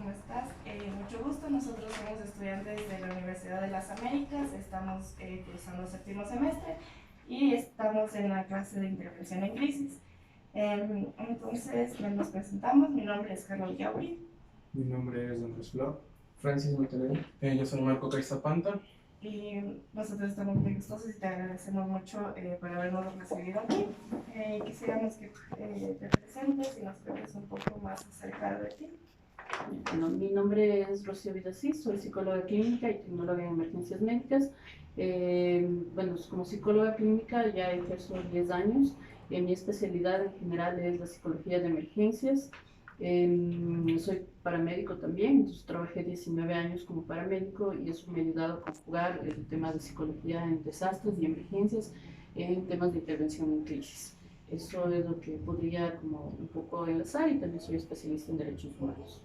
¿cómo estás? Mucho gusto, nosotros somos estudiantes de la Universidad de las Américas, estamos cursando séptimo semestre y estamos en la clase de intervención en crisis. Entonces, nos presentamos, mi nombre es Carlos Yauri. Mi nombre es Andrés Flor. Francis Montenegro. Yo soy Marco Caizapanta. Y nosotros estamos muy gustosos y te agradecemos mucho por habernos recibido aquí. Quisiéramos que te presentes y nos cuentes un poco más acerca de ti. Bueno, mi nombre es Rocío Vidasís, soy psicóloga clínica y tecnóloga en emergencias médicas. Bueno, como psicóloga clínica ya ejerzo 10 años. Mi especialidad en general es la psicología de emergencias. Soy paramédico también, entonces trabajé 19 años como paramédico y eso me ha ayudado a conjugar el tema de psicología en desastres y emergencias en temas de intervención en crisis. Eso es lo que podría como un poco enlazar, y también soy especialista en derechos humanos.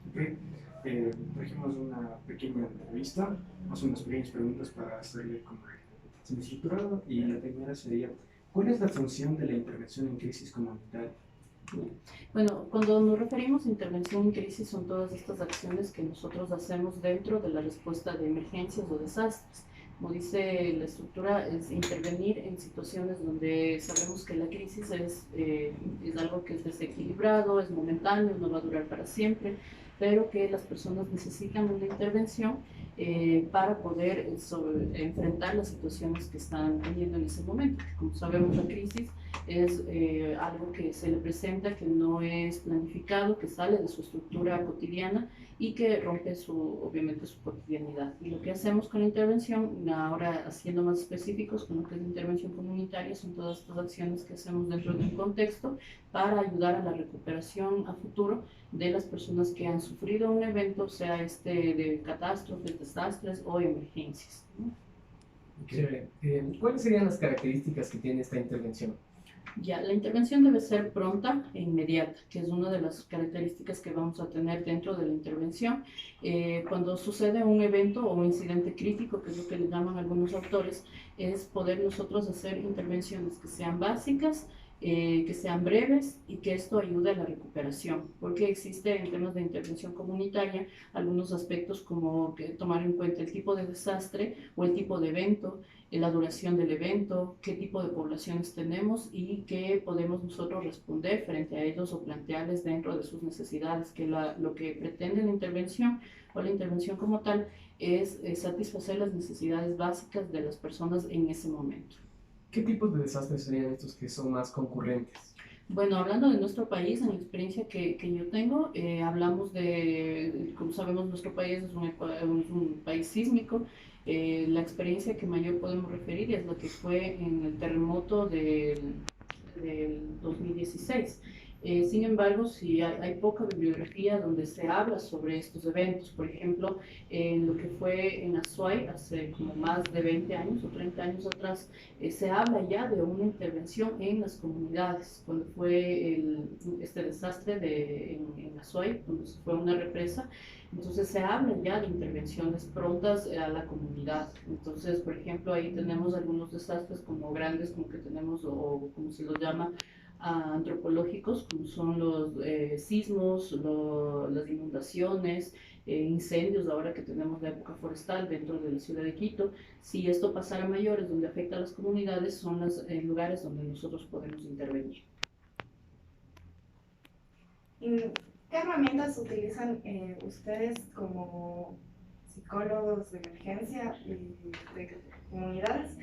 Ok, trajimos una pequeña entrevista, más unas pequeñas preguntas para hacerle como estructurado, y la primera sería: ¿cuál es la función de la intervención en crisis comunitaria? Bueno, cuando nos referimos a intervención en crisis son todas estas acciones que nosotros hacemos dentro de la respuesta de emergencias o desastres. Como dice la estructura, es intervenir en situaciones donde sabemos que la crisis es algo que es desequilibrado, es momentáneo, no va a durar para siempre, pero que las personas necesitan una intervención para poder enfrentar las situaciones que están teniendo en ese momento. Como sabemos, la crisis es algo que se le presenta, que no es planificado, que sale de su estructura cotidiana y que rompe obviamente su cotidianidad. Y lo que hacemos con la intervención, ahora haciendo más específicos con lo que es la intervención comunitaria, son todas estas acciones que hacemos dentro de un contexto para ayudar a la recuperación a futuro de las personas que han sufrido un evento, sea de catástrofes, desastres o emergencias. Chévere. ¿Cuáles serían las características que tiene esta intervención? Ya, la intervención debe ser pronta e inmediata, que es una de las características que vamos a tener dentro de la intervención. Cuando sucede un evento o un incidente crítico, que es lo que le llaman algunos autores, es poder nosotros hacer intervenciones que sean básicas, que sean breves y que esto ayude a la recuperación, porque existe en temas de intervención comunitaria algunos aspectos como que tomar en cuenta el tipo de desastre o el tipo de evento, la duración del evento, qué tipo de poblaciones tenemos y qué podemos nosotros responder frente a ellos o plantearles dentro de sus necesidades, que lo que pretende la intervención o la intervención como tal es satisfacer las necesidades básicas de las personas en ese momento. ¿Qué tipos de desastres serían estos que son más concurrentes? Bueno, hablando de nuestro país, en la experiencia que yo tengo, hablamos de, como sabemos, nuestro país es un país sísmico. La experiencia que mayor podemos referir es la que fue en el terremoto del 2016. Sin embargo, sí hay poca bibliografía donde se habla sobre estos eventos. Por ejemplo, en lo que fue en Azuay hace como más de 20 años o 30 años atrás, se habla ya de una intervención en las comunidades. Cuando fue este desastre en Azuay, cuando se fue una represa, entonces se habla ya de intervenciones prontas a la comunidad. Entonces, por ejemplo, ahí tenemos algunos desastres como grandes, como que tenemos, o como se los llama, antropológicos, como son los sismos, las inundaciones, incendios, ahora que tenemos la época forestal dentro de la ciudad de Quito. Si esto pasara a mayores, donde afecta a las comunidades, son los lugares donde nosotros podemos intervenir. ¿Qué herramientas utilizan ustedes como psicólogos de emergencia y de comunidades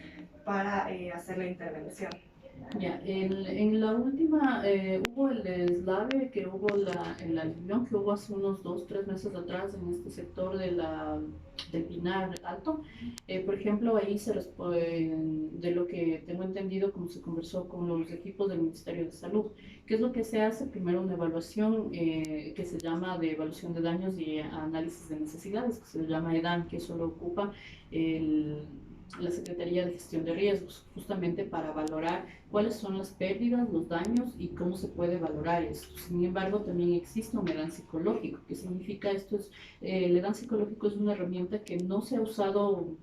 para hacer la intervención? Ya, en la última hubo el deslave que hubo, en la reunión que hubo hace unos 2, 3 meses atrás en este sector del Pinar Alto. Por ejemplo, ahí de lo que tengo entendido, como se conversó con los equipos del Ministerio de Salud, ¿qué es lo que se hace? Primero una evaluación que se llama de evaluación de daños y análisis de necesidades, que se llama EDAN, que eso lo ocupa la Secretaría de Gestión de Riesgos, justamente para valorar cuáles son las pérdidas, los daños y cómo se puede valorar esto. Sin embargo, también existe un EDAN psicológico. ¿Qué significa esto? El EDAN psicológico es una herramienta que no se ha usado,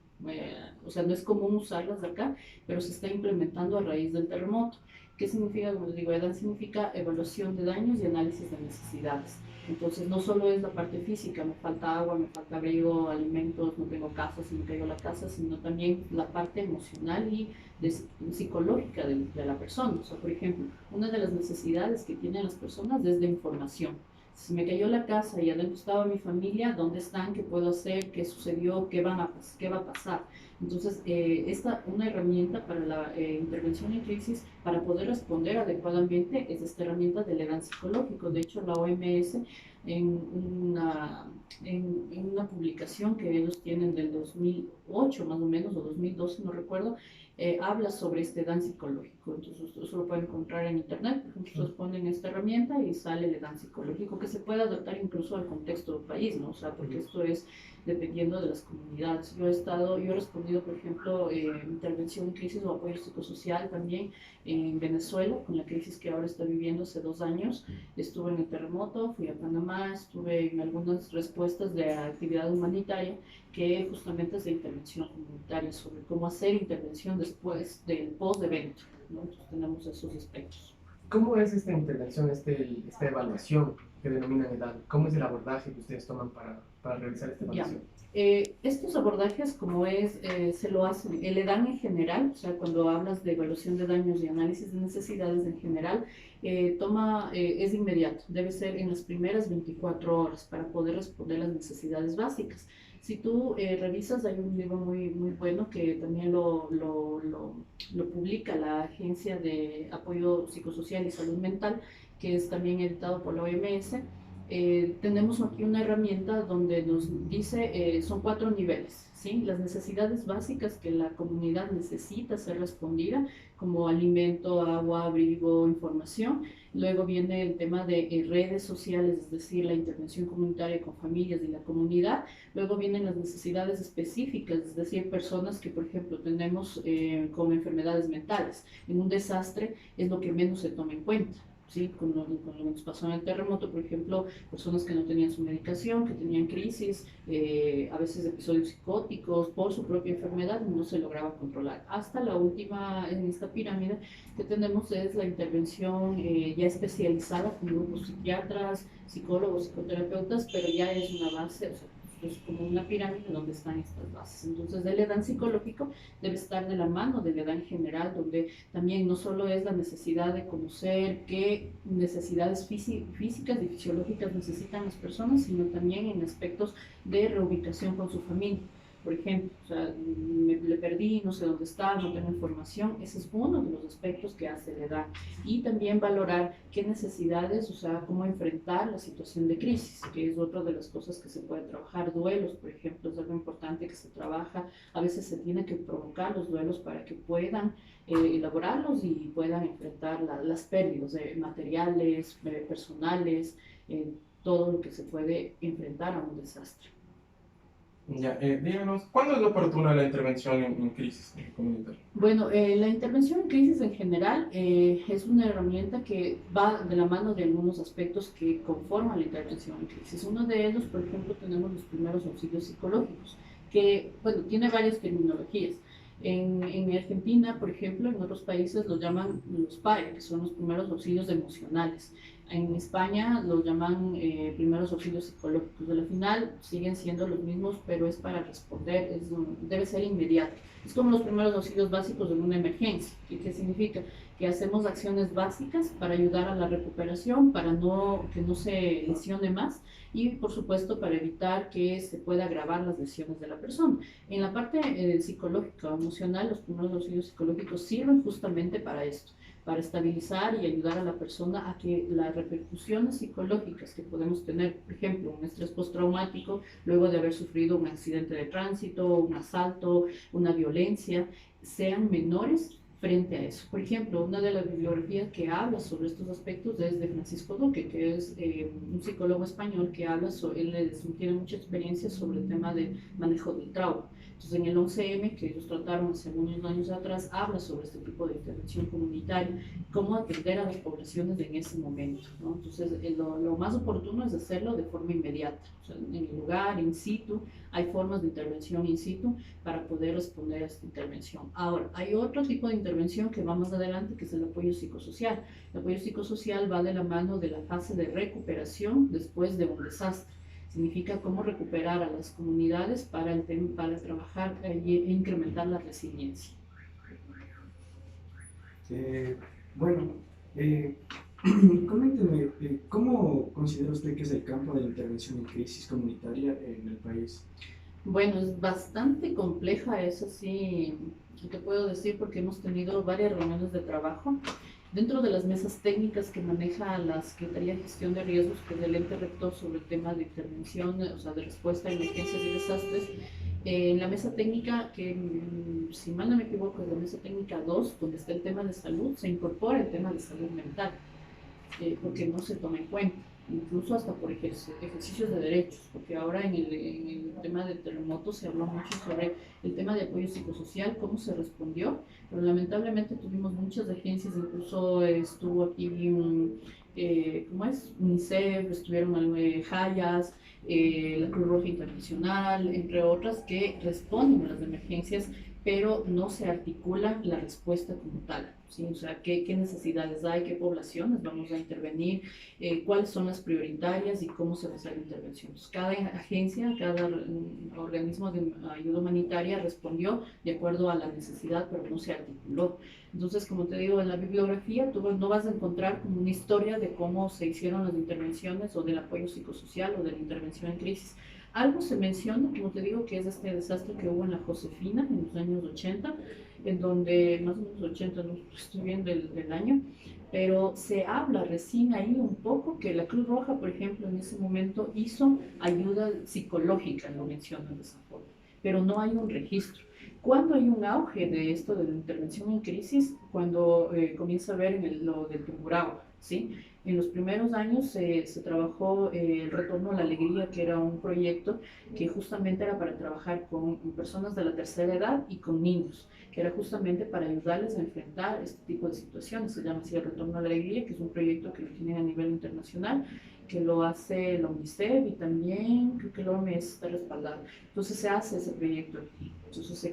o sea, no es común usarlas de acá, pero se está implementando a raíz del terremoto. ¿Qué significa? Como les digo, EDAN significa evaluación de daños y análisis de necesidades. Entonces, no solo es la parte física, me falta agua, me falta abrigo, alimentos, no tengo casa, se me cayó la casa, sino también la parte emocional y psicológica de la persona. O sea, por ejemplo, una de las necesidades que tienen las personas es de información. Si me cayó la casa y adentro estaba mi familia, ¿dónde están? ¿Qué puedo hacer? ¿Qué sucedió? ¿Qué va a pasar? Entonces, una herramienta para la intervención en crisis, para poder responder adecuadamente, es esta herramienta del EDAN psicológico. De hecho, la OMS, en una publicación que ellos tienen del 2008 más o menos, o 2012, no recuerdo, habla sobre este EDAN psicológico. Entonces, ustedes lo pueden encontrar en internet. Por ejemplo, ustedes ponen esta herramienta y sale el EDAN psicológico, que se puede adaptar incluso al contexto del país, ¿no? O sea, porque esto es dependiendo de las comunidades. Yo he respondido, por ejemplo, intervención en crisis o apoyo psicosocial también en Venezuela, con la crisis que ahora está viviendo hace 2 años. Estuve en el terremoto, fui a Panamá, estuve en algunas respuestas de actividad humanitaria, que justamente es de intervención comunitaria, sobre cómo hacer intervención después del post-evento, ¿no? Entonces tenemos esos aspectos. ¿Cómo es esta intervención, esta evaluación que denominan EDAN? ¿Cómo es el abordaje que ustedes toman para realizar esta evaluación? Estos abordajes, se lo hacen, el EDAN en general, o sea, cuando hablas de evaluación de daños y análisis de necesidades en general, es inmediato, debe ser en las primeras 24 horas para poder responder las necesidades básicas. Si tú revisas, hay un libro muy, muy bueno que también lo publica la Agencia de Apoyo Psicosocial y Salud Mental, que es también editado por la OMS. Tenemos aquí una herramienta donde nos dice, son 4 niveles, ¿sí? Las necesidades básicas que la comunidad necesita ser respondida, como alimento, agua, abrigo, información. Luego viene el tema de redes sociales, es decir, la intervención comunitaria con familias de la comunidad. Luego vienen las necesidades específicas, es decir, personas que, por ejemplo, tenemos con enfermedades mentales. En un desastre es lo que menos se toma en cuenta. ¿Sí? Con lo que nos pasó en el terremoto, por ejemplo, personas que no tenían su medicación, que tenían crisis, a veces episodios psicóticos por su propia enfermedad, no se lograba controlar. Hasta la última en esta pirámide que tenemos es la intervención ya especializada con grupos psiquiatras, psicólogos, psicoterapeutas, pero ya es una base, o sea, es como una pirámide donde están estas bases. Entonces, el EDAN psicológico debe estar de la mano del EDAN general, donde también no solo es la necesidad de conocer qué necesidades físicas y fisiológicas necesitan las personas, sino también en aspectos de reubicación con su familia. Por ejemplo, o sea, le perdí, no sé dónde está, no tengo información. Ese es uno de los aspectos que hace el EDAN. Y también valorar qué necesidades, o sea, cómo enfrentar la situación de crisis, que es otra de las cosas que se puede trabajar. Duelos, por ejemplo, es algo importante que se trabaja. A veces se tiene que provocar los duelos para que puedan elaborarlos y puedan enfrentar las pérdidas materiales, personales, todo lo que se puede enfrentar a un desastre. Ya, díganos, ¿cuándo es oportuna la intervención en crisis comunitaria? Bueno, la intervención en crisis en general es una herramienta que va de la mano de algunos aspectos que conforman la intervención en crisis. Uno de ellos, por ejemplo, tenemos los primeros auxilios psicológicos, que, bueno, tiene varias terminologías. En Argentina, por ejemplo, en otros países los llaman los PAE, que son los primeros auxilios emocionales. En España los llaman primeros auxilios psicológicos. Al final siguen siendo los mismos, pero es para responder, debe ser inmediato. Es como los primeros auxilios básicos en una emergencia. ¿Qué significa? Que hacemos acciones básicas para ayudar a la recuperación, para que no se lesione más y, por supuesto, para evitar que se pueda agravar las lesiones de la persona. En la parte psicológica o emocional, los primeros auxilios psicológicos sirven justamente para esto, para estabilizar y ayudar a la persona a que las repercusiones psicológicas que podemos tener, por ejemplo, un estrés postraumático luego de haber sufrido un accidente de tránsito, un asalto, una violencia, sean menores frente a eso. Por ejemplo, una de las bibliografías que habla sobre estos aspectos es de Francisco Duque, que es un psicólogo español que habla sobre, él tiene mucha experiencia sobre el tema de manejo del trauma. Entonces, en el 11M, que ellos trataron hace unos años atrás, habla sobre este tipo de intervención comunitaria, cómo atender a las poblaciones en ese momento, ¿no? Entonces, lo más oportuno es hacerlo de forma inmediata, o sea, en el lugar, in situ. Hay formas de intervención in situ para poder responder a esta intervención. Ahora, hay otro tipo de intervención que va más adelante, que es el apoyo psicosocial. El apoyo psicosocial va de la mano de la fase de recuperación después de un desastre. Significa cómo recuperar a las comunidades para trabajar e incrementar la resiliencia. Bueno, coménteme, ¿cómo considera usted que es el campo de la intervención en crisis comunitaria en el país? Bueno, es bastante compleja, eso sí, te puedo decir, porque hemos tenido varias reuniones de trabajo. Dentro de las mesas técnicas que maneja la Secretaría de Gestión de Riesgos, que es el ente rector sobre el tema de intervención, o sea, de respuesta a emergencias y desastres, en la mesa técnica, que si mal no me equivoco, es la mesa técnica 2, donde está el tema de salud, se incorpora el tema de salud mental, porque no se toma en cuenta, incluso hasta por ejercicios de derechos, porque ahora en el tema del terremoto se habló mucho sobre el tema de apoyo psicosocial, cómo se respondió, pero lamentablemente tuvimos muchas agencias, incluso estuvo aquí ¿cómo es? UNICEF, estuvieron Hayas, la Cruz Roja Internacional, entre otras, que responden a las emergencias, pero no se articula la respuesta como tal, ¿sí? O sea, qué necesidades hay, qué poblaciones vamos a intervenir, cuáles son las prioritarias y cómo se va a hacer la intervención. Entonces, cada agencia, cada organismo de ayuda humanitaria respondió de acuerdo a la necesidad, pero no se articuló. Entonces, como te digo, en la bibliografía tú no vas a encontrar como una historia de cómo se hicieron las intervenciones o del apoyo psicosocial o de la intervención en crisis. Algo se menciona, como te digo, que es este desastre que hubo en la Josefina en los años 80, en donde, más o menos 80, no estoy bien del año, pero se habla recién ahí un poco que la Cruz Roja, por ejemplo, en ese momento hizo ayuda psicológica, lo mencionan de esa forma, pero no hay un registro. ¿Cuándo hay un auge de esto de la intervención en crisis? Cuando comienza a ver lo del Tungurahua, ¿sí? En los primeros años se trabajó el Retorno a la Alegría, que era un proyecto que justamente era para trabajar con personas de la tercera edad y con niños, que era justamente para ayudarles a enfrentar este tipo de situaciones. Se llama así el Retorno a la Alegría, que es un proyecto que lo tienen a nivel internacional, que lo hace la UNICEF y también creo que la OMS está respaldado. Entonces se hace ese proyecto aquí. Entonces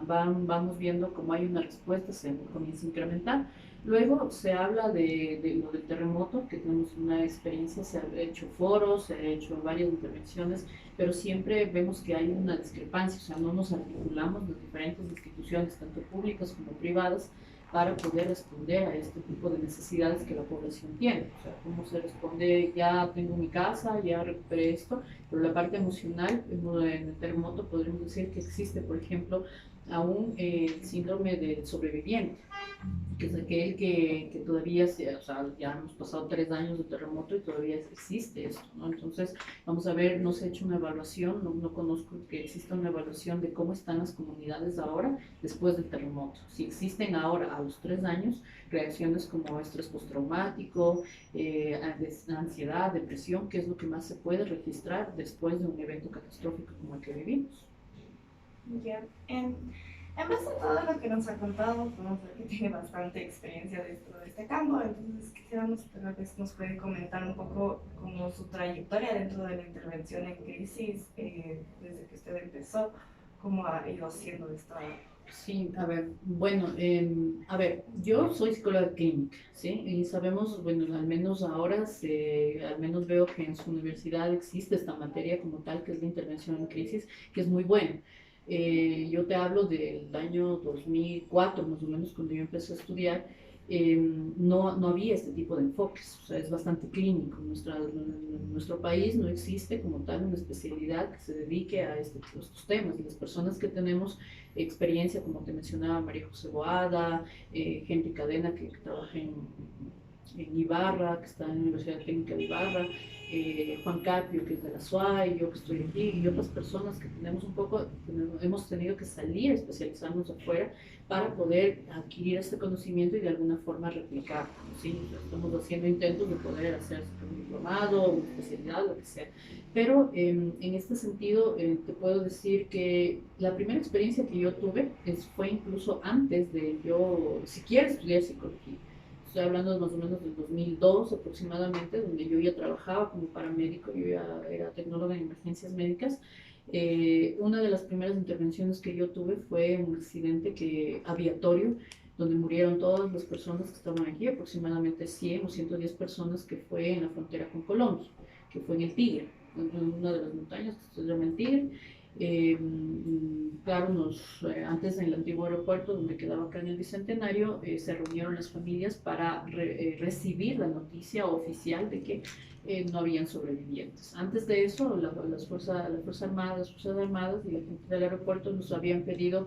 vamos viendo cómo hay una respuesta, se comienza a incrementar. Luego se habla de lo del terremoto, que tenemos una experiencia, se han hecho foros, se han hecho varias intervenciones, pero siempre vemos que hay una discrepancia, o sea, no nos articulamos las diferentes instituciones, tanto públicas como privadas, para poder responder a este tipo de necesidades que la población tiene. O sea, cómo se responde, ya tengo mi casa, ya recuperé esto, pero la parte emocional, en el terremoto podríamos decir que existe, por ejemplo, aún el síndrome del sobreviviente, que es aquel que todavía, o sea, ya hemos pasado 3 años de terremoto y todavía existe esto, ¿no? Entonces, vamos a ver, no se ha hecho una evaluación, no conozco que exista una evaluación de cómo están las comunidades ahora después del terremoto. Si existen ahora, a los 3 años, reacciones como estrés postraumático, ansiedad, depresión, que es lo que más se puede registrar después de un evento catastrófico como el que vivimos. Ya. En base a todo lo que nos ha contado, podemos ver que tiene bastante experiencia dentro de este campo, entonces quisiéramos tal vez nos puede comentar un poco como su trayectoria dentro de la intervención en crisis, desde que usted empezó, cómo ha ido haciendo esto. Sí, a ver, bueno, yo soy psicóloga clínica, ¿sí? Y sabemos, bueno, al menos ahora, al menos veo que en su universidad existe esta materia como tal, que es la intervención en crisis, que es muy buena. Yo te hablo del año 2004, más o menos, cuando yo empecé a estudiar, no había este tipo de enfoques, o sea, es bastante clínico. En nuestro país no existe como tal una especialidad que se dedique a estos temas, y las personas que tenemos experiencia, como te mencionaba, María José Boada, Henry Cadena, que trabaja en Ibarra, que está en la Universidad Técnica de Ibarra, Juan Capio, que es de la SUAY, yo que estoy aquí, y otras personas que hemos tenido que salir a especializarnos afuera para poder adquirir este conocimiento y de alguna forma replicarlo, ¿sí? Estamos haciendo intentos de poder hacer un diplomado, una especialidad, lo que sea. Pero en este sentido, te puedo decir que la primera experiencia que yo tuve fue incluso antes de yo siquiera estudiar psicología. Estoy hablando más o menos del 2002 aproximadamente, donde yo ya trabajaba como paramédico, yo ya era tecnóloga en emergencias médicas. Una de las primeras intervenciones que yo tuve fue un accidente aviatorio, donde murieron todas las personas que estaban aquí, aproximadamente 100 o 110 personas, que fue en la frontera con Colombia, que fue en el Tigre, en una de las montañas que se llama el Tigre. Claro, antes en el antiguo aeropuerto, donde quedaba acá en el Bicentenario, se reunieron las familias para recibir la noticia oficial de que no habían sobrevivientes. Antes de eso, las Fuerzas Armadas y la gente del aeropuerto nos habían pedido,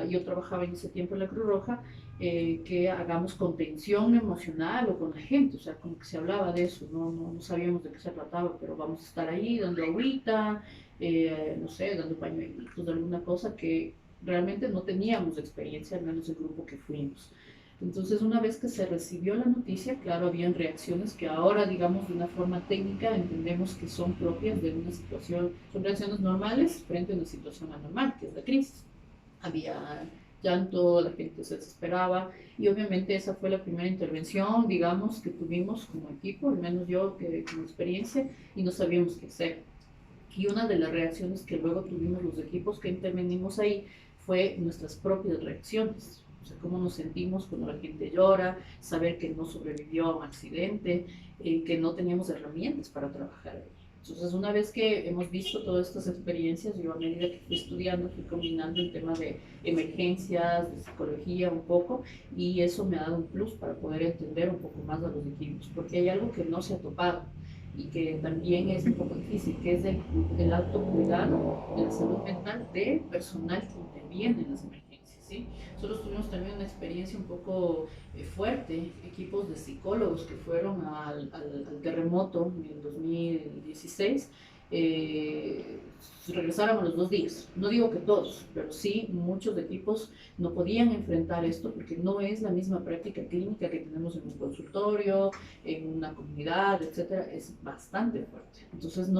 yo trabajaba en ese tiempo en la Cruz Roja, que hagamos contención emocional o con la gente, o sea, como que se hablaba de eso, no sabíamos de qué se trataba, pero vamos a estar ahí dando agüita, no sé, dando pañuelitos, alguna cosa que realmente no teníamos experiencia, al menos el grupo que fuimos. Entonces, una vez que se recibió la noticia, claro, habían reacciones que ahora, digamos, de una forma técnica, entendemos que son propias de una situación, son reacciones normales frente a una situación anormal, que es la crisis. Había llanto, la gente se desesperaba, y obviamente esa fue la primera intervención, digamos, que tuvimos como equipo, al menos yo que como experiencia, y no sabíamos qué hacer. Y una de las reacciones que luego tuvimos los equipos que intervenimos ahí fue nuestras propias reacciones. O sea, cómo nos sentimos cuando la gente llora, saber que no sobrevivió a un accidente, que no teníamos herramientas para trabajar ahí. Entonces, una vez que hemos visto todas estas experiencias, yo a medida que fui estudiando, fui combinando el tema de emergencias, de psicología un poco, y eso me ha dado un plus para poder entender un poco más a los equipos, porque hay algo que no se ha topado y que también es un poco difícil, que es el autocuidado de la salud mental del personal que interviene en las emergencias, ¿sí? Nosotros tuvimos también una experiencia un poco fuerte, equipos de psicólogos que fueron al terremoto en el 2016, regresaron a los 2 días. No digo que todos, pero sí muchos equipos no podían enfrentar esto porque no es la misma práctica clínica que tenemos en un consultorio, en una comunidad, etcétera. Es bastante fuerte. Entonces,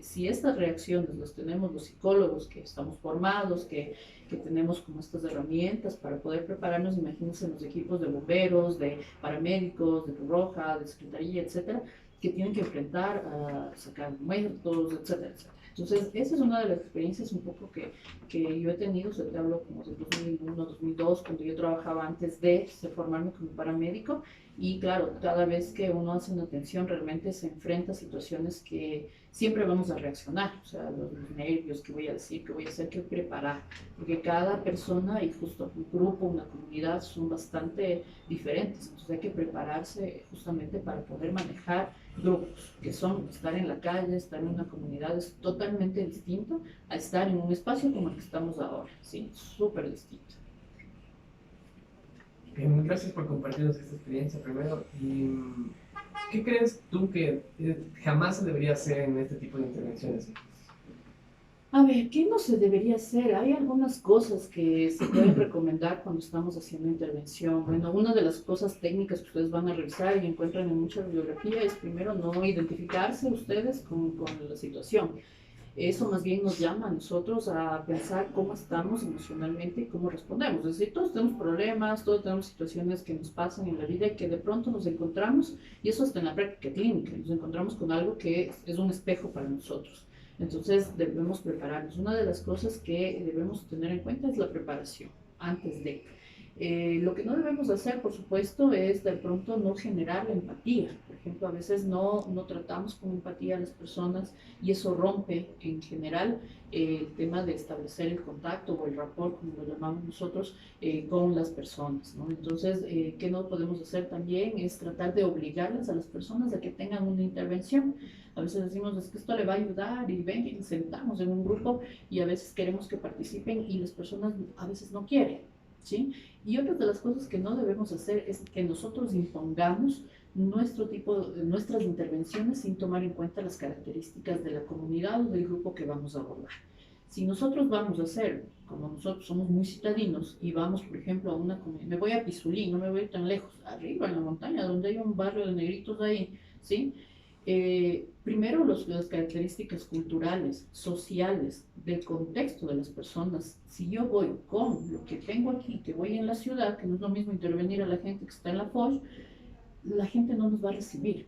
si estas reacciones las tenemos los psicólogos que estamos formados, que tenemos como estas herramientas para poder prepararnos, imagínense los equipos de bomberos, de paramédicos, de Cruz Roja, de secretaría, etcétera, que tienen que enfrentar a sacar muertos, etcétera, etcétera. Entonces, esa es una de las experiencias un poco que yo he tenido, o sea, te hablo como de 2001, 2002, cuando yo trabajaba antes de formarme como paramédico, y claro, cada vez que uno hace una atención realmente se enfrenta a situaciones que siempre vamos a reaccionar, o sea, los nervios, qué voy a decir, qué voy a hacer, qué preparar, porque cada persona y justo un grupo, una comunidad son bastante diferentes, entonces hay que prepararse justamente para poder manejar grupos, que son estar en la calle, estar en una comunidad es totalmente distinto a estar en un espacio como el que estamos ahora, ¿sí? Súper distinto. Bien, gracias por compartirnos esta experiencia primero. ¿Y qué crees tú que jamás se debería hacer en este tipo de intervenciones? A ver, ¿qué no se debería hacer? Hay algunas cosas que se pueden recomendar cuando estamos haciendo intervención. Bueno, una de las cosas técnicas que ustedes van a revisar y encuentran en mucha bibliografía es primero no identificarse ustedes con la situación. Eso más bien nos llama a nosotros a pensar cómo estamos emocionalmente y cómo respondemos. Es decir, todos tenemos problemas, todos tenemos situaciones que nos pasan en la vida y que de pronto nos encontramos, y eso está en la práctica clínica, nos encontramos con algo que es un espejo para nosotros. Entonces debemos prepararnos. Una de las cosas que debemos tener en cuenta es la preparación antes de. Lo que no debemos hacer, por supuesto, es de pronto no generar la empatía. Por ejemplo, a veces no tratamos con empatía a las personas y eso rompe en general el tema de establecer el contacto o el rapport, como lo llamamos nosotros, con las personas, ¿no? Entonces, ¿qué no podemos hacer también? Es tratar de obligarles a las personas a que tengan una intervención. A veces decimos, es que esto le va a ayudar y ven y nos sentamos en un grupo y a veces queremos que participen y las personas a veces no quieren, ¿sí? Y otra de las cosas que no debemos hacer es que nosotros impongamos nuestras intervenciones sin tomar en cuenta las características de la comunidad o del grupo que vamos a abordar. Si nosotros vamos a hacer, como nosotros somos muy citadinos y vamos, por ejemplo, a una comunidad, me voy a Pizulí, no me voy tan lejos, arriba en la montaña, donde hay un barrio de negritos ahí, ¿sí? Primero las características culturales, sociales, del contexto de las personas. Si yo voy con lo que tengo aquí, que voy en la ciudad, que no es lo mismo intervenir a la gente que está en la FOS, la gente no nos va a recibir.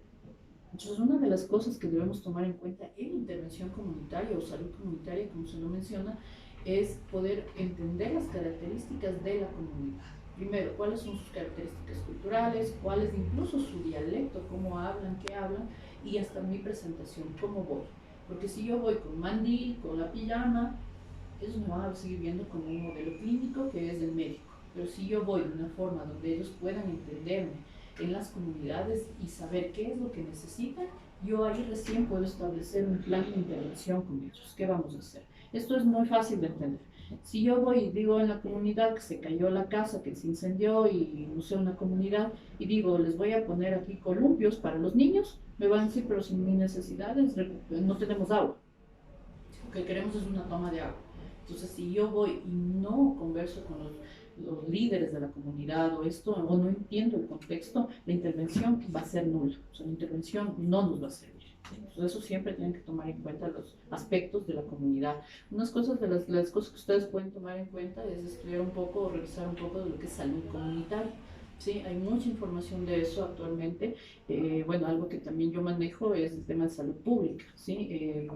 Entonces, una de las cosas que debemos tomar en cuenta en intervención comunitaria o salud comunitaria, como se lo menciona, es poder entender las características de la comunidad. Primero, cuáles son sus características culturales, cuál es incluso su dialecto, cómo hablan, qué hablan, y hasta mi presentación, cómo voy. Porque si yo voy con mandil, con la pijama, ellos me van a seguir viendo como un modelo clínico que es del médico. Pero si yo voy de una forma donde ellos puedan entenderme en las comunidades y saber qué es lo que necesitan, yo ahí recién puedo establecer un plan de intervención con ellos. ¿Qué vamos a hacer? Esto es muy fácil de entender. Si yo voy y digo en la comunidad que se cayó la casa, que se incendió y no sé, una comunidad, y digo, les voy a poner aquí columpios para los niños, me van a decir, pero sin mis necesidades no tenemos agua. Lo que queremos es una toma de agua. Entonces, si yo voy y no converso con los líderes de la comunidad o esto, o no entiendo el contexto, la intervención va a ser nula. O sea, la intervención no nos va a servir. Entonces, eso siempre tienen que tomar en cuenta los aspectos de la comunidad. Unas cosas de las cosas que ustedes pueden tomar en cuenta es estudiar un poco o revisar un poco de lo que es salud comunitaria. Sí, hay mucha información de eso actualmente. Bueno, algo que también yo manejo es el tema de salud pública. ¿Sí?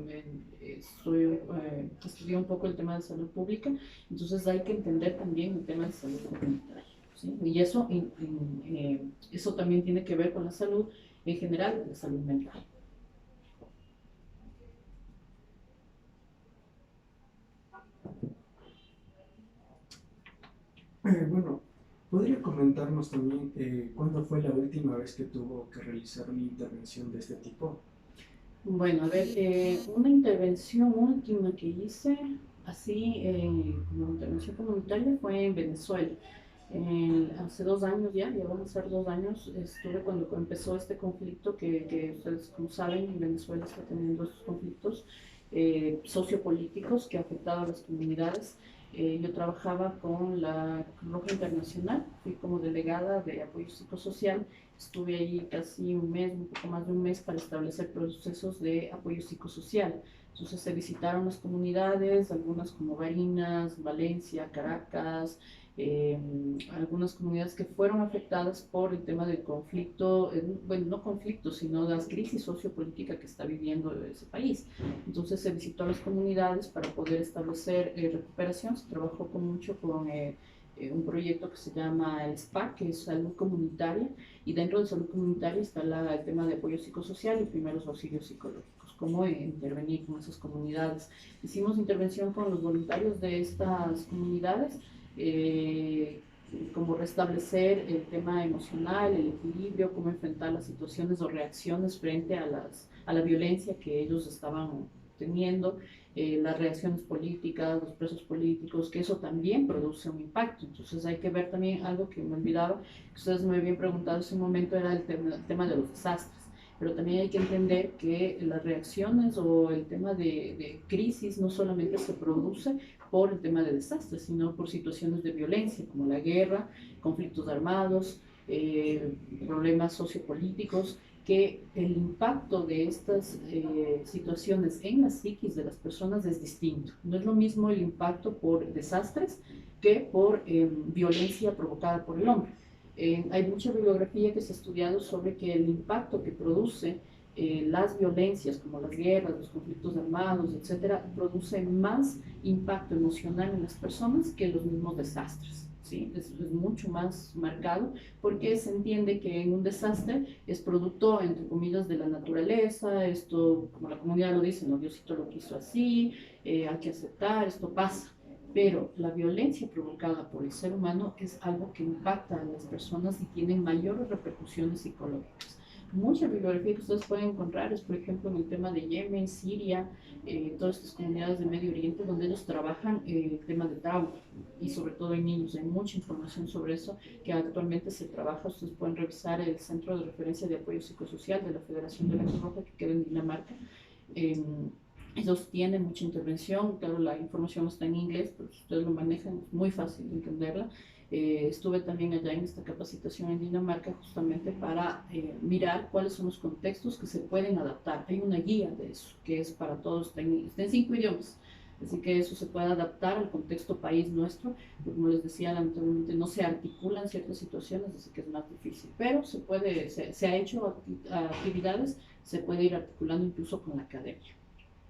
Estudié un poco el tema de salud pública, entonces hay que entender también el tema de salud comunitaria. ¿Sí? Y eso también tiene que ver con la salud en general, la salud mental. Bueno, ¿podría comentarnos también cuándo fue la última vez que tuvo que realizar una intervención de este tipo? Bueno, a ver, una intervención última que hice, así como intervención comunitaria, fue en Venezuela. Hace 2 años ya van a ser 2 años, estuve cuando empezó este conflicto que ustedes, como saben, Venezuela está teniendo estos conflictos sociopolíticos que afectaban a las comunidades. Yo trabajaba con la Cruz Roja Internacional, fui como delegada de apoyo psicosocial, estuve ahí casi un mes, un poco más de un mes para establecer procesos de apoyo psicosocial. Entonces se visitaron las comunidades, algunas como Barinas, Valencia, Caracas, eh, algunas comunidades que fueron afectadas por el tema del conflicto, bueno, no conflicto, sino las crisis sociopolítica que está viviendo ese país. Entonces se visitó a las comunidades para poder establecer recuperación. Se trabajó mucho con un proyecto que se llama el SPAC, que es salud comunitaria, y dentro de salud comunitaria está el tema de apoyo psicosocial y primeros auxilios psicológicos, cómo intervenir con esas comunidades. Hicimos intervención con los voluntarios de estas comunidades, como restablecer el tema emocional, el equilibrio, cómo enfrentar las situaciones o reacciones frente a la violencia que ellos estaban teniendo, las reacciones políticas, los presos políticos, que eso también produce un impacto. Entonces hay que ver también algo que me olvidaba, que ustedes me habían preguntado hace un momento, era el tema de los desastres. Pero también hay que entender que las reacciones o el tema de crisis no solamente se produce por el tema de desastres, sino por situaciones de violencia, como la guerra, conflictos armados, problemas sociopolíticos, que el impacto de estas situaciones en la psiquis de las personas es distinto. No es lo mismo el impacto por desastres que por violencia provocada por el hombre. Hay mucha bibliografía que se ha estudiado sobre que el impacto que produce las violencias, como las guerras, los conflictos armados, etcétera, produce más impacto emocional en las personas que los mismos desastres. ¿Sí? Es mucho más marcado porque se entiende que en un desastre es producto, entre comillas, de la naturaleza, esto, como la comunidad lo dice, no, Diosito lo quiso así, hay que aceptar, esto pasa. Pero la violencia provocada por el ser humano es algo que impacta a las personas y tiene mayores repercusiones psicológicas. Mucha bibliografía que ustedes pueden encontrar es, por ejemplo, en el tema de Yemen, Siria, todas estas comunidades de Medio Oriente, donde ellos trabajan el tema de trauma y sobre todo en niños. Hay mucha información sobre eso que actualmente se trabaja. Ustedes pueden revisar el Centro de Referencia de Apoyo Psicosocial de la Federación de la Cruz Roja, que queda en Dinamarca. Ellos tienen mucha intervención, claro, la información está en inglés, pero si ustedes lo manejan es muy fácil de entenderla. Estuve también allá en esta capacitación en Dinamarca justamente para mirar cuáles son los contextos que se pueden adaptar. Hay una guía de eso, que es para todos, está en 5 idiomas. Así que eso se puede adaptar al contexto país nuestro, porque como les decía, lamentablemente no se articulan ciertas situaciones, así que es más difícil, pero se ha hecho actividades, se puede ir articulando incluso con la academia.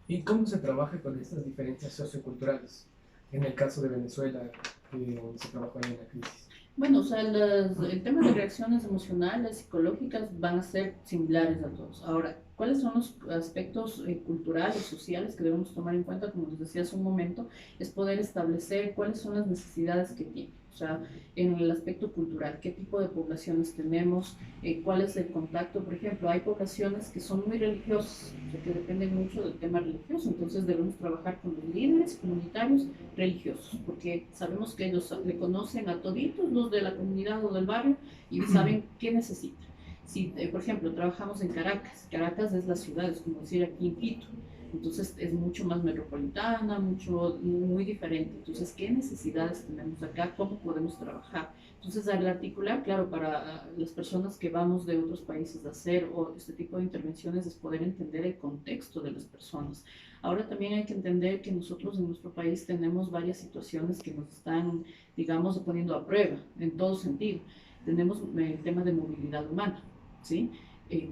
¿Y cómo se trabaja con estas diferencias socioculturales? En el caso de Venezuela, donde se trabajó ahí en la crisis. Bueno, o sea, el tema de reacciones emocionales, psicológicas van a ser similares a todos. Ahora, ¿cuáles son los aspectos culturales, sociales que debemos tomar en cuenta? Como les decía hace un momento, es poder establecer cuáles son las necesidades que tiene. O sea, en el aspecto cultural, qué tipo de poblaciones tenemos, cuál es el contacto. Por ejemplo, hay poblaciones que son muy religiosas, o sea, que dependen mucho del tema religioso, entonces debemos trabajar con los líderes comunitarios religiosos, porque sabemos que ellos le conocen a toditos los de la comunidad o del barrio y saben qué necesitan. Si, por ejemplo, trabajamos en Caracas, Caracas es la ciudad, es como decir aquí en Quito, entonces es mucho más metropolitana, muy diferente. Entonces, ¿qué necesidades tenemos acá? ¿Cómo podemos trabajar? Entonces, al articular, claro, para las personas que vamos de otros países a hacer o este tipo de intervenciones es poder entender el contexto de las personas. Ahora también hay que entender que nosotros en nuestro país tenemos varias situaciones que nos están, digamos, poniendo a prueba en todo sentido. Tenemos el tema de movilidad humana, ¿sí?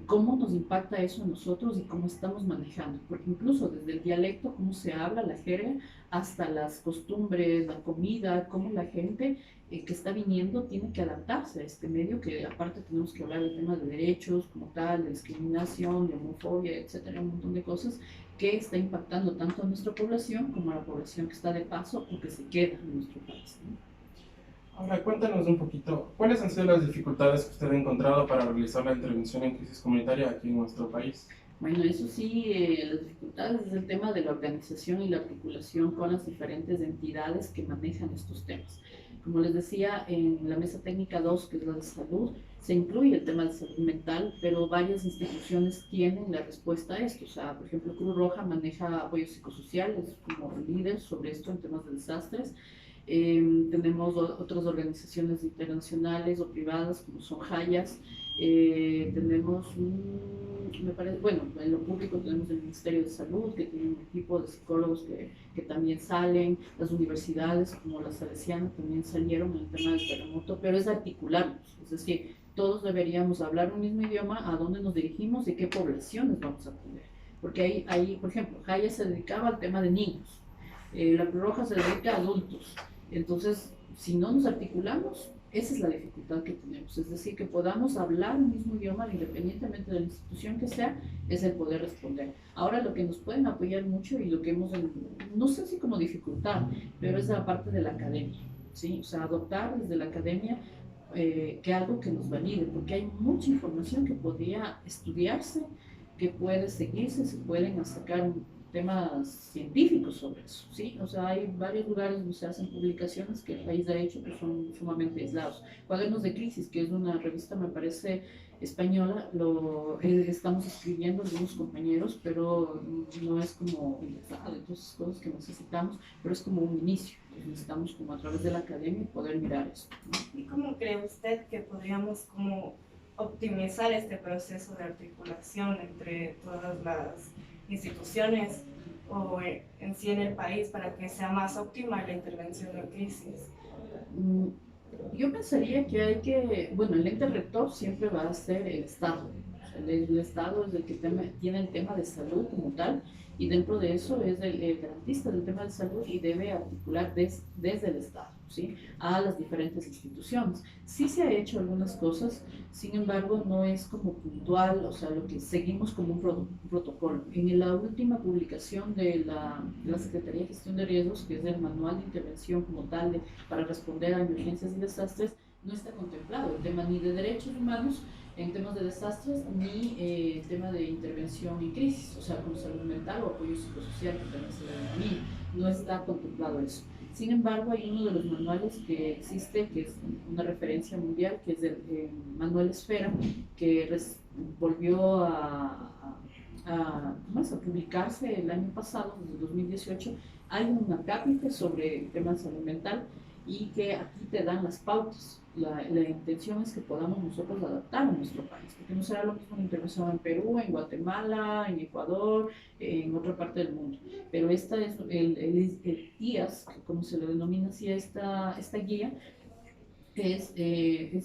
Cómo nos impacta eso en nosotros y cómo estamos manejando, porque incluso desde el dialecto, cómo se habla, la jerga, hasta las costumbres, la comida, cómo la gente que está viniendo tiene que adaptarse a este medio, que aparte tenemos que hablar del tema de derechos como tal, de discriminación, de homofobia, etcétera, un montón de cosas que está impactando tanto a nuestra población como a la población que está de paso o que se queda en nuestro país, ¿no? Ahora, cuéntanos un poquito, ¿cuáles han sido las dificultades que usted ha encontrado para realizar la intervención en crisis comunitaria aquí en nuestro país? Bueno, eso sí, las dificultades es el tema de la organización y la articulación con las diferentes entidades que manejan estos temas. Como les decía, en la mesa técnica 2, que es la de salud, se incluye el tema de salud mental, pero varias instituciones tienen la respuesta a esto. O sea, por ejemplo, Cruz Roja maneja apoyo psicosocial, es como líder sobre esto en temas de desastres. Tenemos otras organizaciones internacionales o privadas como son Hayas. Tenemos, me parece, bueno, en lo público tenemos el Ministerio de Salud, que tiene un equipo de psicólogos que también salen, las universidades como la Salesiana también salieron en el tema del terremoto, pero es articularnos, es decir, todos deberíamos hablar un mismo idioma, a dónde nos dirigimos y qué poblaciones vamos a atender. Porque ahí, por ejemplo, Hayas se dedicaba al tema de niños, la Cruz Roja se dedica a adultos. Entonces, si no nos articulamos, esa es la dificultad que tenemos. Es decir, que podamos hablar el mismo idioma, independientemente de la institución que sea, es el poder responder. Ahora, lo que nos pueden apoyar mucho y lo que hemos, no sé si como dificultad, pero es la parte de la academia, ¿sí? O sea, adoptar desde la academia que algo que nos valide, porque hay mucha información que podría estudiarse, que puede seguirse, se pueden sacar temas científicos sobre eso, ¿sí? O sea, hay varios lugares donde se hacen publicaciones que el país ha hecho que son sumamente aislados. Cuadernos de Crisis, que es una revista, me parece, española, lo estamos escribiendo algunos compañeros, pero no es como entonces cosas que necesitamos, pero es como un inicio. Necesitamos como a través de la academia poder mirar esto, ¿no? ¿Y cómo cree usted que podríamos como optimizar este proceso de articulación entre todas las instituciones o en sí en el país para que sea más óptima la intervención en crisis? Yo pensaría que bueno, el ente rector siempre va a ser el Estado. O sea, el Estado es el que tiene el tema de salud como tal, y dentro de eso es el garantista del tema de salud y debe articular desde el Estado, ¿sí? A las diferentes instituciones. Sí se ha hecho algunas cosas, sin embargo no es como puntual, o sea, lo que seguimos como un protocolo. En la última publicación de la Secretaría de Gestión de Riesgos, que es el manual de intervención como tal para responder a emergencias y desastres, no está contemplado el tema ni de derechos humanos en temas de desastres, ni el tema de intervención en crisis, o sea, como salud mental o apoyo psicosocial, que también se da a mí, no está contemplado eso. Sin embargo, hay uno de los manuales que existe, que es una referencia mundial, que es el Manual Esfera, que volvió a publicarse el año pasado, desde 2018. Hay un acápite sobre el tema de salud mental, y que aquí te dan las pautas. La intención es que podamos nosotros adaptar a nuestro país, porque no será lo mismo una intervención en Perú, en Guatemala, en Ecuador, en otra parte del mundo. Pero esta es el IAS, como se le denomina así, esta guía, es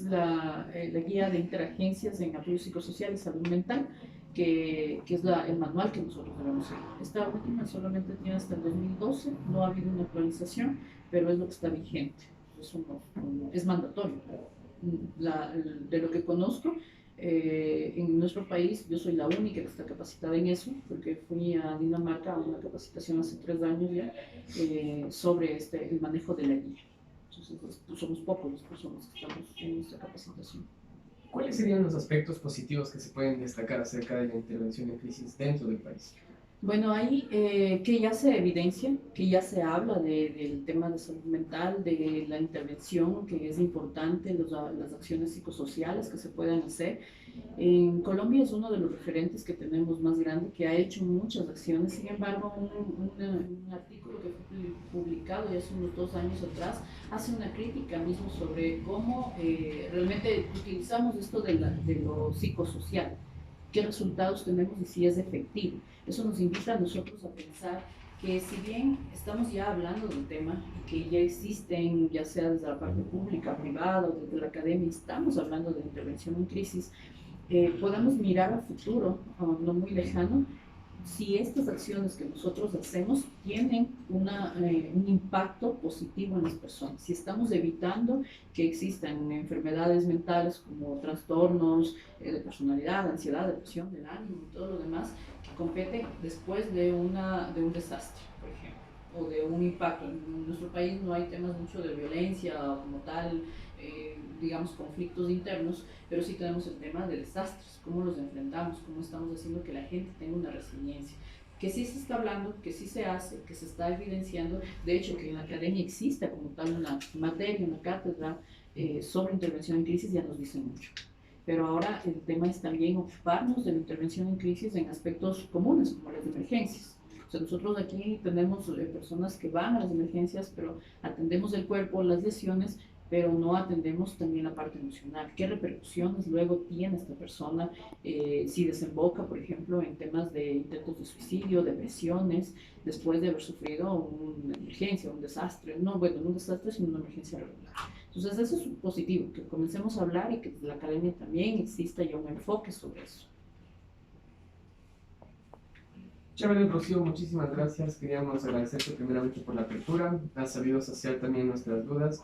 la guía de interagencias en apoyo psicosocial y salud mental, que es el manual que nosotros debemos seguir. Esta última solamente tiene hasta el 2012, no ha habido una actualización, pero es lo que está vigente. Es mandatorio. De lo que conozco, en nuestro país yo soy la única que está capacitada en eso, porque fui a Dinamarca a una capacitación hace 3 años ya sobre el manejo de la guía. Entonces, pues, somos pocos las personas que estamos en esta capacitación. ¿Cuáles serían los aspectos positivos que se pueden destacar acerca de la intervención en crisis dentro del país? Bueno, ahí que ya se evidencia, que ya se habla del tema de salud mental, de la intervención, que es importante, las acciones psicosociales que se pueden hacer. En Colombia es uno de los referentes que tenemos más grande, que ha hecho muchas acciones. Sin embargo, un artículo que fue publicado ya hace unos 2 años atrás hace una crítica mismo sobre cómo realmente utilizamos esto de lo psicosocial, qué resultados tenemos y si es efectivo. Eso nos invita a nosotros a pensar que si bien estamos ya hablando del tema y que ya existen, ya sea desde la parte pública, privada o desde la academia, estamos hablando de intervención en crisis, podamos mirar a futuro, no muy lejano, si estas acciones que nosotros hacemos tienen un impacto positivo en las personas, si estamos evitando que existan enfermedades mentales como trastornos de personalidad, ansiedad, depresión del ánimo y todo lo demás que compete después de un desastre, por ejemplo, o de un impacto. En nuestro país no hay temas mucho de violencia como tal, digamos, conflictos internos, pero sí tenemos el tema de desastres, cómo los enfrentamos, cómo estamos haciendo que la gente tenga una resiliencia, que sí se está hablando, que sí se hace, que se está evidenciando. De hecho, que en la academia exista como tal una materia, una cátedra sobre intervención en crisis, ya nos dice mucho. Pero ahora el tema es también ocuparnos de la intervención en crisis en aspectos comunes, como las emergencias. O sea, nosotros aquí tenemos personas que van a las emergencias, pero atendemos el cuerpo, las lesiones, pero no atendemos también la parte emocional. ¿Qué repercusiones luego tiene esta persona si desemboca, por ejemplo, en temas de intentos de suicidio, depresiones, después de haber sufrido una emergencia, un desastre? No, bueno, no un desastre, sino una emergencia regular. Entonces, eso es positivo, que comencemos a hablar y que desde la academia también exista ya un enfoque sobre eso. Chévere, Rocío, muchísimas gracias. Queríamos agradecerte primeramente por la apertura. Has sabido saciar también nuestras dudas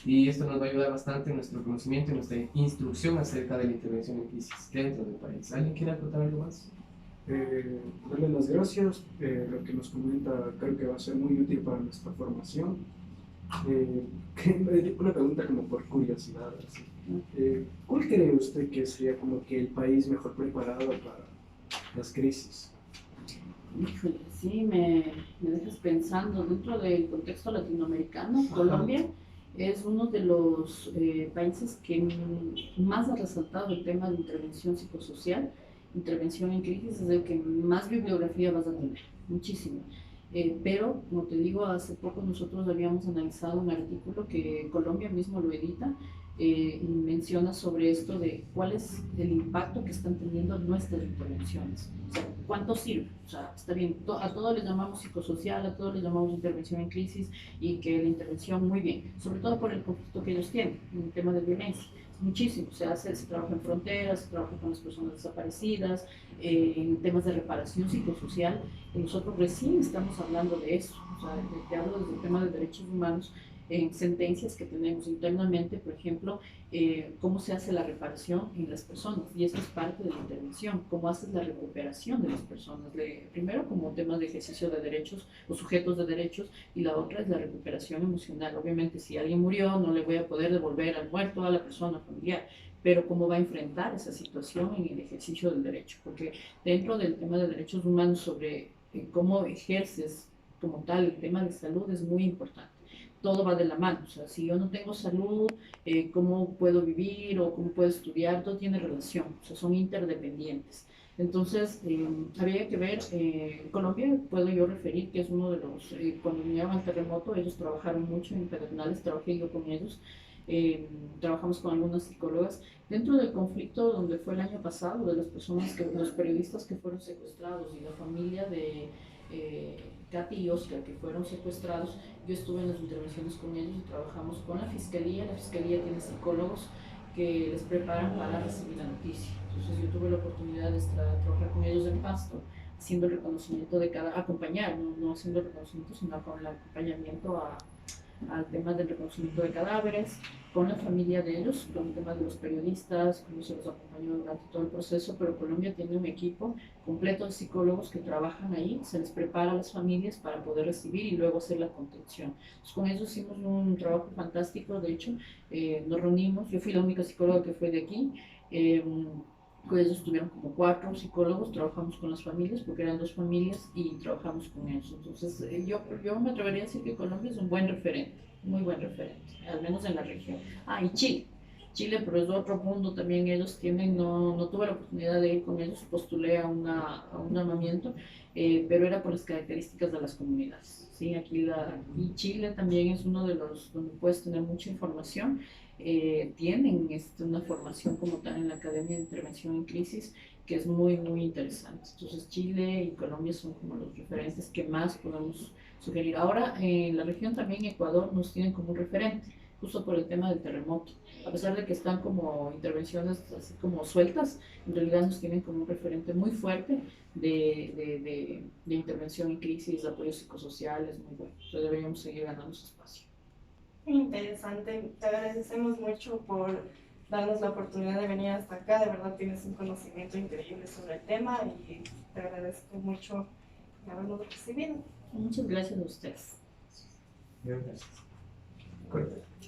y esto nos va a ayudar bastante en nuestro conocimiento y nuestra instrucción acerca de la intervención en crisis dentro del país. ¿Alguien quiere aportar algo más? Darle las gracias. Lo que nos comenta creo que va a ser muy útil para nuestra formación. Una pregunta como por curiosidad. Así. ¿Cuál cree usted que sería como que el país mejor preparado para las crisis? Híjole, sí, me dejas pensando. Dentro del contexto latinoamericano, Colombia es uno de los países que más ha resaltado el tema de intervención psicosocial, intervención en crisis, es el que más bibliografía vas a tener, muchísimo. Pero, como te digo, hace poco nosotros habíamos analizado un artículo que Colombia mismo lo edita y menciona sobre esto de cuál es el impacto que están teniendo nuestras intervenciones. O sea, ¿cuánto sirve? O sea, está bien, a todos les llamamos psicosocial, a todos les llamamos intervención en crisis y que la intervención muy bien, sobre todo por el conflicto que ellos tienen en el tema de violencia. Muchísimo, se trabaja en fronteras, se trabaja con las personas desaparecidas, en temas de reparación psicosocial. Y nosotros recién estamos hablando de eso, o sea, te hablo desde el tema de derechos humanos, en sentencias que tenemos internamente, por ejemplo, cómo se hace la reparación en las personas, y eso es parte de la intervención, cómo haces la recuperación de las personas, primero como temas de ejercicio de derechos o sujetos de derechos, y la otra es la recuperación emocional. Obviamente, si alguien murió, no le voy a poder devolver al muerto a la persona familiar, pero cómo va a enfrentar esa situación en el ejercicio del derecho, porque dentro del tema de derechos humanos sobre cómo ejerces como tal el tema de salud es muy importante. Todo va de la mano. O sea, si yo no tengo salud, ¿cómo puedo vivir o cómo puedo estudiar? Todo tiene relación, o sea, son interdependientes. Entonces, había que ver, Colombia, puedo yo referir que es uno de los, cuando vinieron al terremoto, ellos trabajaron mucho en Pedernales, trabajé yo con ellos, trabajamos con algunas psicólogas, dentro del conflicto donde fue el año pasado, de las personas, los periodistas que fueron secuestrados y la familia de Katy y Oscar que fueron secuestrados, yo estuve en las intervenciones con ellos y trabajamos con la fiscalía tiene psicólogos que les preparan para recibir la noticia. Entonces yo tuve la oportunidad de trabajar con ellos en Pasto, haciendo el reconocimiento de cada, acompañar, no haciendo el reconocimiento, sino con el acompañamiento al tema del reconocimiento de cadáveres, con la familia de ellos, con el tema de los periodistas, cómo se los acompañó durante todo el proceso, pero Colombia tiene un equipo completo de psicólogos que trabajan ahí, se les prepara a las familias para poder recibir y luego hacer la contención. Entonces, con eso hicimos un trabajo fantástico, de hecho, nos reunimos, yo fui la única psicóloga que fue de aquí, con ellos estuvieron como 4 psicólogos, trabajamos con las familias, porque eran 2 familias y trabajamos con ellos. Entonces, yo me atrevería a decir que Colombia es un buen referente, muy buen referente, al menos en la región. Ah, y Chile. Chile, pero es otro mundo también, ellos tienen, no tuve la oportunidad de ir con ellos, postulé a un armamiento, pero era por las características de las comunidades. ¿Sí? Y Chile también es uno de los donde puedes tener mucha información. Tienen una formación como tal en la Academia de Intervención en Crisis que es muy, muy interesante. Entonces Chile y Colombia son como los referentes que más podemos sugerir. Ahora en la región también Ecuador nos tienen como un referente, justo por el tema del terremoto. A pesar de que están como intervenciones así como sueltas, en realidad nos tienen como un referente muy fuerte de intervención en crisis, de apoyos psicosociales, muy bueno. Entonces deberíamos seguir ganando ese espacio. Interesante, te agradecemos mucho por darnos la oportunidad de venir hasta acá, de verdad tienes un conocimiento increíble sobre el tema y te agradezco mucho habernos recibido. Muchas gracias a ustedes. Gracias.